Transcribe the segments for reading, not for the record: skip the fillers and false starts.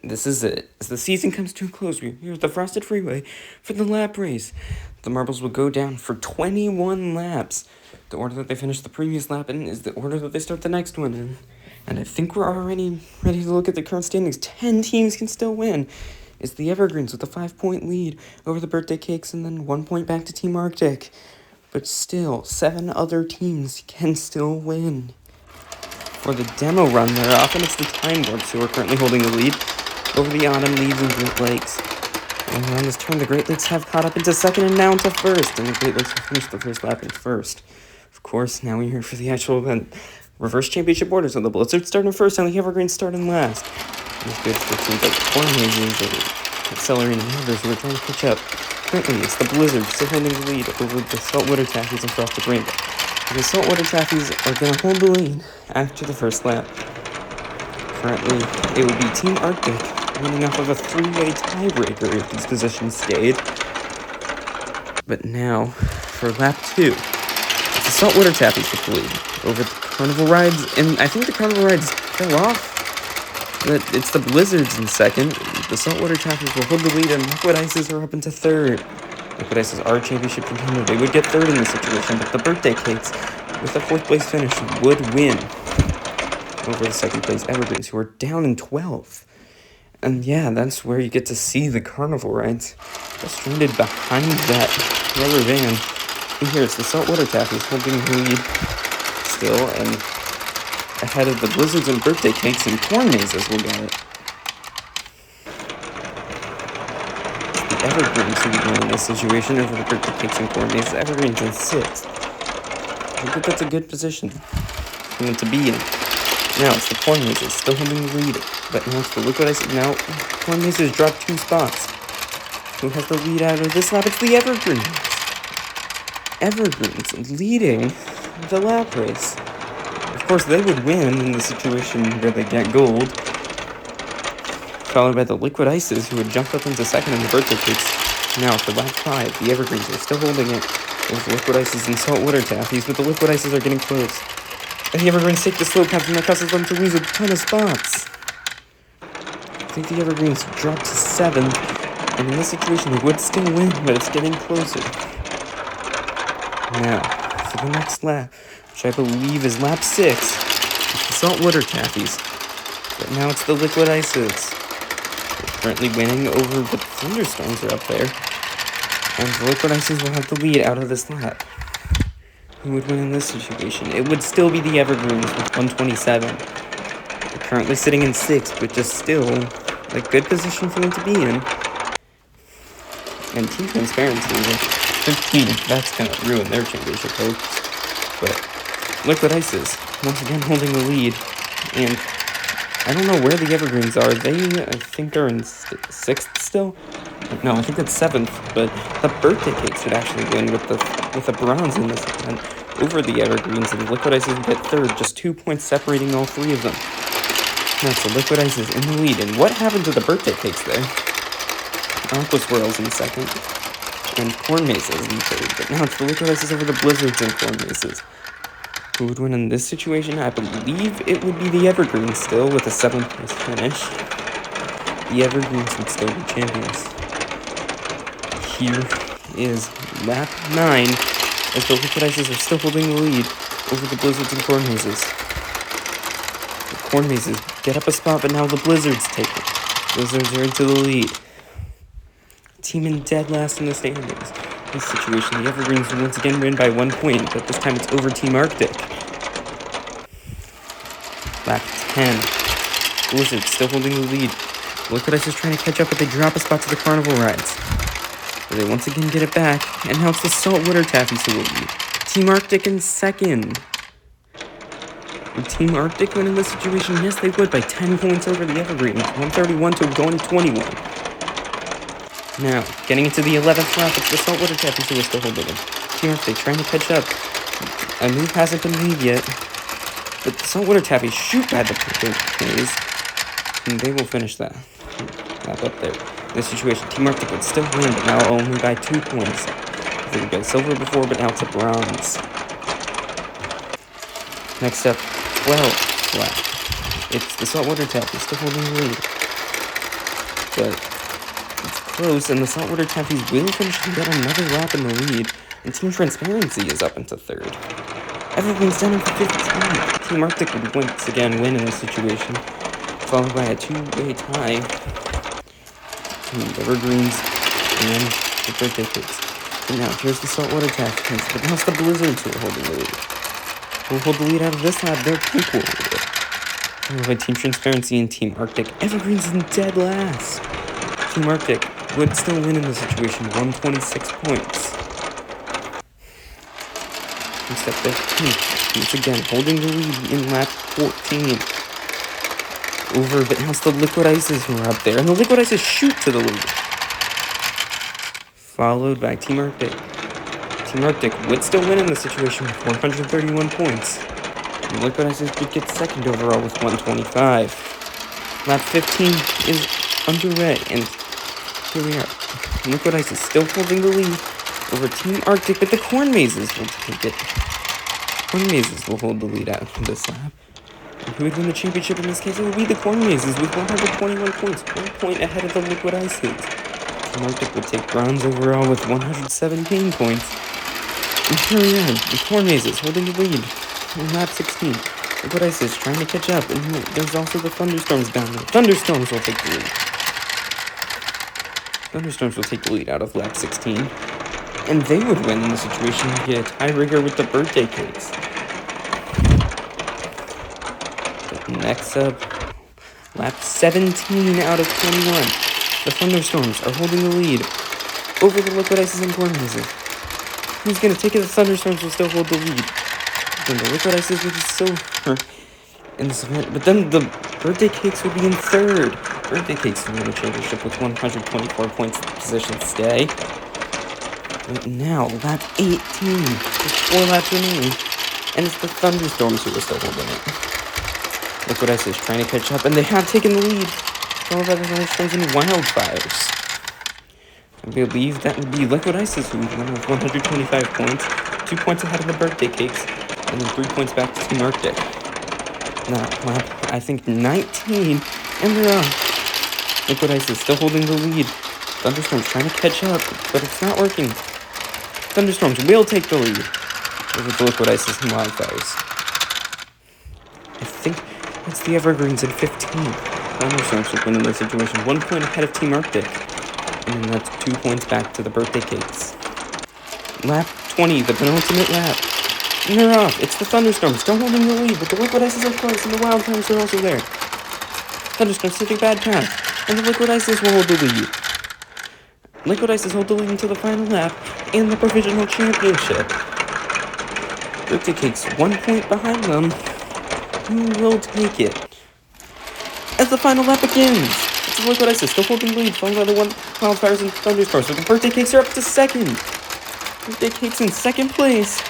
this is it. As the season comes to a close, we're here at the Frosted Freeway for the lap race. The marbles will go down for 21 laps. The order that they finish the previous lap in is the order that they start the next one in. And I think we're already ready to look at the current standings. 10 teams can still win. It's the Evergreens with a 5-point lead over the Birthday Cakes and then 1 point back to Team Arctic. But still, 7 other teams can still win. For the demo run, they're off, and it's the Time Warps who are currently holding the lead over the Autumn Leaves and Great Lakes. And on this turn, the Great Lakes have caught up into second and now into first, and the Great Lakes have finished the first lap in first. Of course, now we're here for the actual event. Reverse championship orders, so the Blizzards start in first and the Evergreens start in last. It's good for teams like Corn Mazes or Accelerating Others who are trying to catch up. Currently, it's the Blizzards still holding the lead over the Saltwater Taffies and Frosted Rainbow. The Saltwater Taffies are going to hold the lead after the first lap. Currently, it will be Team Arctic winning off of a 3-way tiebreaker if these positions stayed. But now, for lap 2, it's the Saltwater Taffies with the lead over the Carnival Rides, and I think the Carnival Rides fell off. But it's the Blizzards in second. The Saltwater Taffies will hold the lead, and Liquid Ices are up into third. Liquid Ices are championship contender. They would get third in this situation, but the Birthday Cakes, with a 4th place finish, would win over the 2nd place Evergreens, who are down in 12th. And yeah, that's where you get to see the Carnival Rides. Just stranded behind that rubber van. And here it's the Saltwater Taffies holding the lead still, and ahead of the Blizzards and Birthday Cakes and Corn Mazes will get it. The Evergreens will be in this situation over the Birthday Cakes and Corn Mazes. Evergreens in 6th. I think that's a good position for them to be in. Now it's the Corn Mazes still holding the lead, but now it's the Liquid Ice. Now Corn Mazes dropped 2 spots. Who has the lead out of this lap? It's the Evergreens. Evergreens leading the lap race. Of course, they would win in the situation where they get gold, followed by the Liquid Ices, who would jump up into second in the Birthday Cakes. Now, for lap 5, the Evergreens are still holding it with Liquid Ices and Saltwater Taffies, but the Liquid Ices are getting close. And the Evergreens take the slow path, and that causes them to lose a ton of spots. I think the Evergreens drop to 7th, and in this situation, they would still win, but it's getting closer. Now, for the next lap, which I believe is lap 6, it's the Saltwater Taffies. But now it's the Liquid Ices. They're currently winning over the Thunderstorms are up there. And the Liquid Ices will have the lead out of this lap. Who would win in this situation? It would still be the Evergreens with 127. They're currently sitting in 6th, which is still a good position for them to be in. And Team Transparency with 15. That's going to ruin their championship hopes. But Liquid Ices, once again holding the lead. And I don't know where the Evergreens are. They, I think, are in 6th still. No, I think it's 7th. But the Birthday Cakes would actually win with a bronze in this event over the Evergreens, and the Liquid Ices would get third, just 2 points separating all 3 of them. That's the Liquid Ices in the lead. And what happened to the Birthday Cakes there? Aqua Swirls in second, and Corn Mazes in third. But now it's the Liquid Ices over the Blizzards and Corn Mazes. Who would win in this situation? I believe it would be the Evergreens still with a 7th place finish. The Evergreens would still be champions. Here is lap 9 as the Liquid Ices are still holding the lead over the Blizzards and Corn Mazes. The Corn Mazes get up a spot, but now the Blizzards take it. Blizzards are into the lead. Team in dead last in the standings. In this situation, the Evergreens will once again win by 1 point, but this time it's over Team Arctic. Lap 10. Blizzard still holding the lead. Liquid Ice is trying to catch up, but they drop a spot to the Carnival Rides. But they once again get it back, and now it's the Saltwater Taffies who will lead. Team Arctic in second. Would Team Arctic win in this situation? Yes, they would, by 10 points over the Evergreens. 131 to 121. Now, getting into the 11th lap, it's the Saltwater Taffies who are still holding it. Team Arctic trying to catch up. A move hasn't been made yet. But the Saltwater Taffies shoot by the Birthday, and they will finish that lap up there. In this situation, Team Arctic would still win, but now only by 2 points. They would get silver before, but now it's a bronze. Next up, 12th lap. It's the Saltwater Taffies still holding the lead. close, and the saltwater taffies will finish to get another lap in the lead, and Team Transparency is up into third. Evergreen's down for 15. Team Arctic would once again win in this situation, followed by a two-way tie between Evergreens and the Birthday Cakes. And now, here's the saltwater taffies, but now it's the Blizzards who are holding the lead. Who'll hold the lead out of this lap? They're pink will lead it. Followed by Team Transparency and Team Arctic. Evergreen's in dead last. Team Arctic would still win in this situation, 126 points. In step 15, once again, holding the lead in lap 14. Over, but now it's the Liquid Ices who are up there, and the Liquid Ices shoot to the lead. Followed by Team Arctic. Team Arctic would still win in this situation with 131 points. And Liquid Ices would get second overall with 125. Lap 15 is underway, and here we are. Liquid Ice is still holding the lead over Team Arctic, but the Corn Mazes will take it. Corn Mazes will hold the lead out of this lap. And who would win the championship in this case? It would be the Corn Mazes with 121 points, 1 point ahead of the Liquid Ices. Team Arctic would take bronze overall with 117 points. And here we are, the Corn Mazes holding the lead in lap 16. Liquid Ices trying to catch up, and there's also the Thunderstorms down there. Thunderstorms will take the lead. Thunderstorms will take the lead out of lap 16. And they would win in the situation and get a tiebreaker with the Birthday Cakes. But next up, lap 17 out of 21. The Thunderstorms are holding the lead over the Liquid Ices and Corn Mazes. Who's going to take it? The Thunderstorms will still hold the lead. And the Liquid Ices would be silver in this event. But then the Birthday Cakes would be in third. Birthday Cakes win the championship with 124 points position stay. But now, lap 18. There's 4 laps remaining. And it's the Thunderstorms who are still holding it. Liquid Ice is trying to catch up, and they have taken the lead. Followed by the Thunderstorms and Wildfires. I believe that would be Liquid Ices who would win with 125 points. 2 points ahead of the Birthday Cakes. And then 3 points back to Team Arctic. Now, lap, I think, 19. And they're off. Liquid Ice is still holding the lead. Thunderstorms trying to catch up, but it's not working. Thunderstorms will take the lead over the Liquid Ices and Wildfires. I think it's the Evergreens at 15. Thunderstorms will win in this situation, 1 point ahead of Team Arctic. And then that's 2 points back to the Birthday Cakes. Lap 20, the penultimate lap. And they're off. It's the Thunderstorms still holding the lead, but the Liquid Ices are close, and the Wildfires are also there. Thunderstorms take a bad path, and the Liquid Ices will hold the lead. Liquid Ices hold the lead until the final lap and the Provisional Championship. Birthday Cakes 1 point behind them. Who will take it? As the final lap begins, it's the Liquid Ices still holding the lead, followed by the Wildfires and Thunderstorms, but the Birthday Cakes are up to second. Birthday Cakes in second place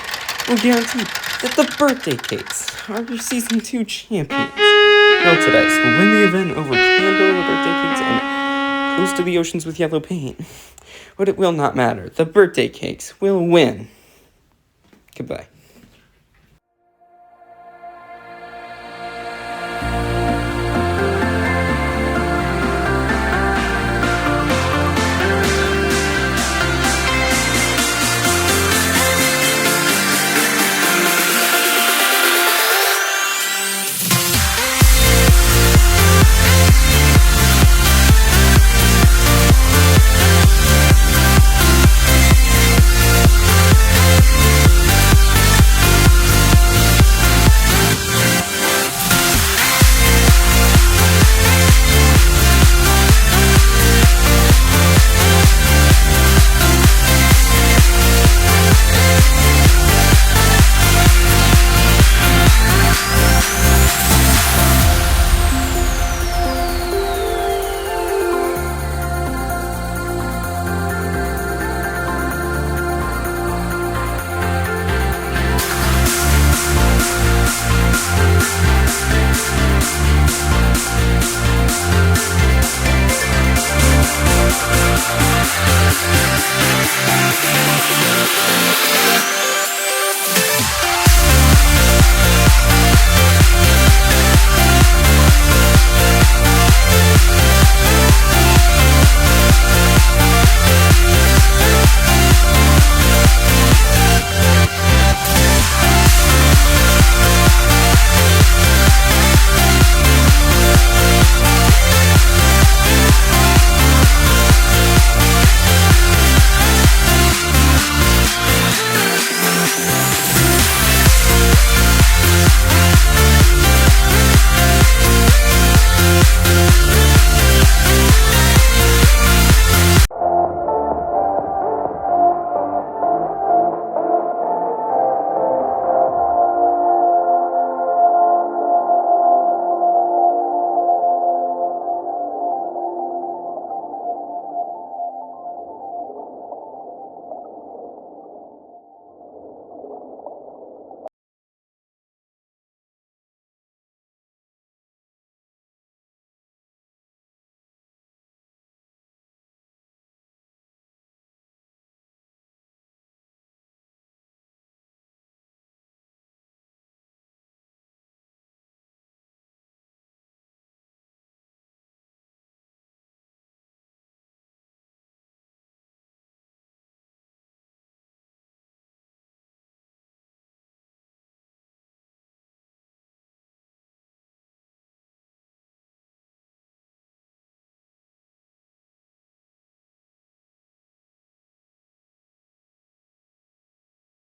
will guarantee that the Birthday Cakes are your Season 2 champions. Melted Ice will win the event over Candle, the Birthday Cakes, and Coast to the Oceans with Yellow Paint. But it will not matter. The Birthday Cakes will win. Goodbye.